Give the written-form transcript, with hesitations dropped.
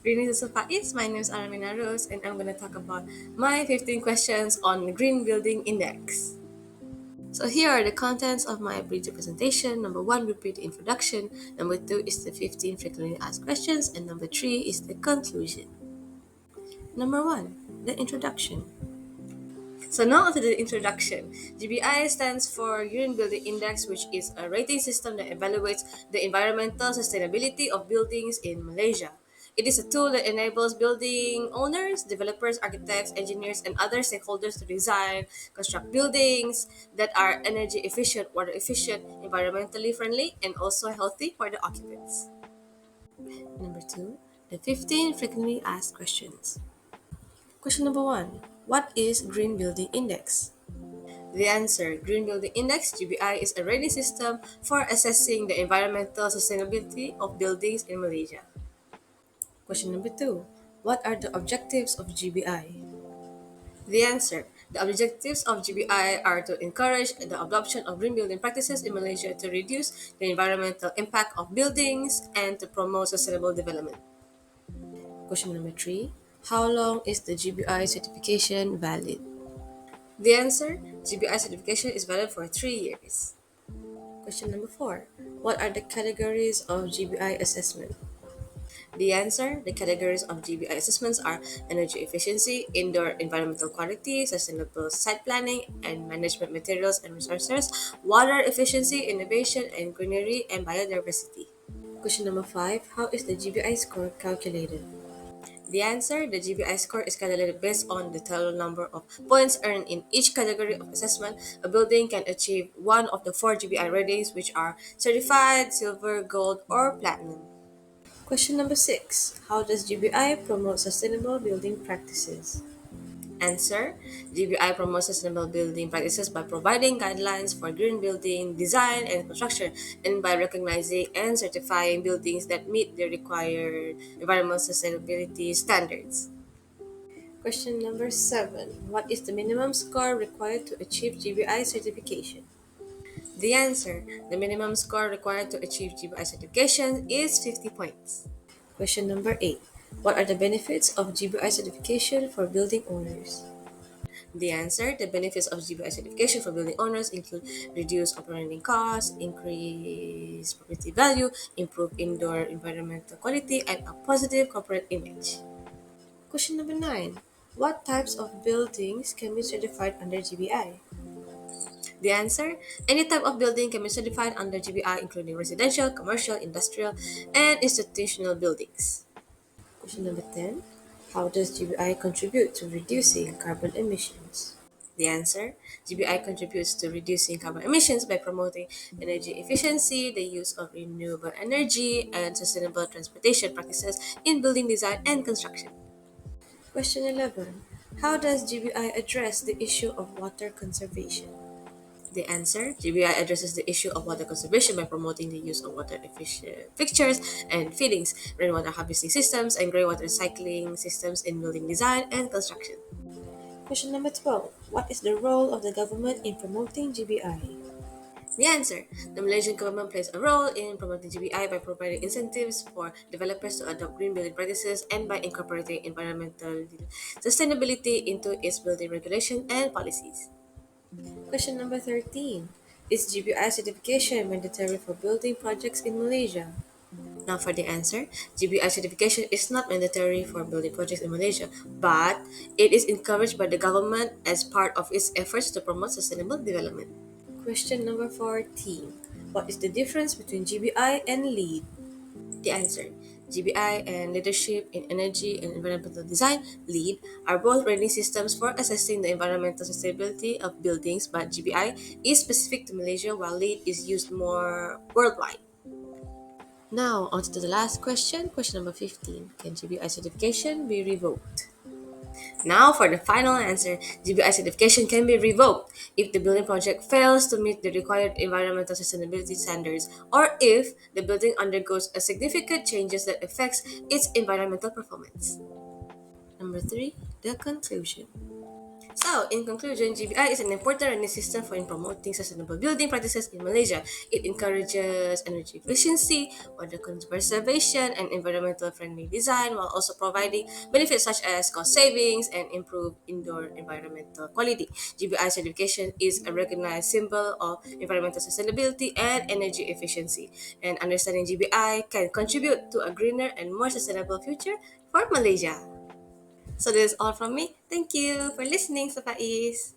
Greetings to FAQs. My name is Aramina Rose, and I'm going to talk about my 15 questions on the Green Building Index. So here are the contents of my brief presentation. Number one, repeat the introduction. Number two is the 15 frequently asked questions, and number three is the conclusion. Number one, the introduction. So now onto the introduction. GBI stands for Green Building Index, which is a rating system that evaluates the environmental sustainability of buildings in Malaysia. It is a tool that enables building owners, developers, architects, engineers, and other stakeholders to design, construct buildings that are energy efficient, water efficient, environmentally friendly, and also healthy for the occupants. Number two, the 15 frequently asked questions. Question number one: what is Green Building Index? The answer: Green Building Index (GBI) is a rating system for assessing the environmental sustainability of buildings in Malaysia. Question number two: what are the objectives of GBI? The answer: the objectives of GBI are to encourage the adoption of green building practices in Malaysia to reduce the environmental impact of buildings and to promote sustainable development. Question number three: how long is the GBI certification valid? The answer: GBI certification is valid for 3 years. Question number four: what are the categories of GBI assessment? The answer: the categories of GBI assessments are energy efficiency, indoor environmental quality, sustainable site planning and management materials and resources, water efficiency, innovation and greenery, and biodiversity. Question number five: how is the GBI score calculated? The answer: the GBI score is calculated based on the total number of points earned in each category of assessment. A building can achieve one of the four GBI ratings, which are certified, silver, gold, or platinum. Question number six: how does GBI promote sustainable building practices? Answer: GBI promotes sustainable building practices by providing guidelines for green building design and construction, and by recognizing and certifying buildings that meet the required environmental sustainability standards. Question number seven: what is the minimum score required to achieve GBI certification? The answer: the minimum score required to achieve GBI certification is 50 points. Question number eight: what are the benefits of GBI certification for building owners? The answer: the benefits of GBI certification for building owners include reduced operating costs, increased property value, improved indoor environmental quality, and a positive corporate image. Question number nine: what types of buildings can be certified under GBI? The answer: any type of building can be certified under GBI, including residential, commercial, industrial, and institutional buildings. Question number 10. How does GBI contribute to reducing carbon emissions? The answer: GBI contributes to reducing carbon emissions by promoting energy efficiency, the use of renewable energy, and sustainable transportation practices in building design and construction. Question 11. How does GBI address the issue of water conservation? The answer: GBI addresses the issue of water conservation by promoting the use of water efficient fixtures and fittings, rainwater harvesting systems, and greywater recycling systems in building design and construction. Question number 12. What is the role of the government in promoting GBI? The answer: the Malaysian government plays a role in promoting GBI by providing incentives for developers to adopt green building practices and by incorporating environmental sustainability into its building regulation and policies. Question number 13. Is GBI certification mandatory for building projects in Malaysia? Now for the answer: GBI certification is not mandatory for building projects in Malaysia, but it is encouraged by the government as part of its efforts to promote sustainable development. Question number 14. What is the difference between GBI and LEED? The answer: GBI and Leadership in Energy and Environmental Design (LEED) are both rating systems for assessing the environmental sustainability of buildings, but GBI is specific to Malaysia while LEED is used more worldwide. Now, on to the last question, question number 15. Can GBI certification be revoked? Now, for the final answer: GBI certification can be revoked if the building project fails to meet the required environmental sustainability standards or if the building undergoes a significant changes that affects its environmental performance. Number 3, the conclusion. So, in conclusion, GBI is an important running system for in promoting sustainable building practices in Malaysia. It encourages energy efficiency, water conservation, and environmental friendly design while also providing benefits such as cost savings and improved indoor environmental quality. GBI certification is a recognized symbol of environmental sustainability and energy efficiency, and understanding GBI can contribute to a greener and more sustainable future for Malaysia. So, this is all from me. Thank you for listening, Safais.